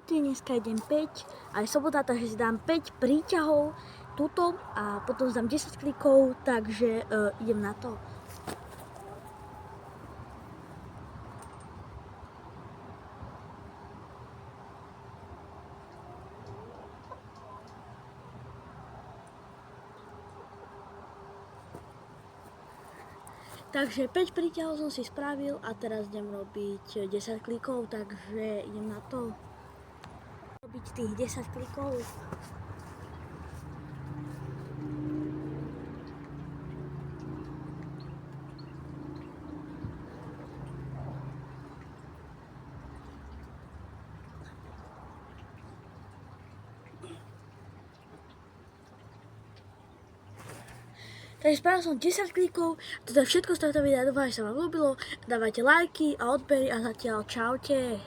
Čaute, dneska idem 5, aj sobota, takže si dám 5 príťahov tuto a potom si dám 10 klikov, takže idem na to. Takže 5 príťahov som si spravil a teraz idem robiť 10 klikov, takže idem na to. Robiť tých 10 klikov. Takže spravil som 10 klikov, toto je všetko z tohto videa, dúfam, že sa vám ľúbilo, dávajte lajky a odbery a zatiaľ čaute.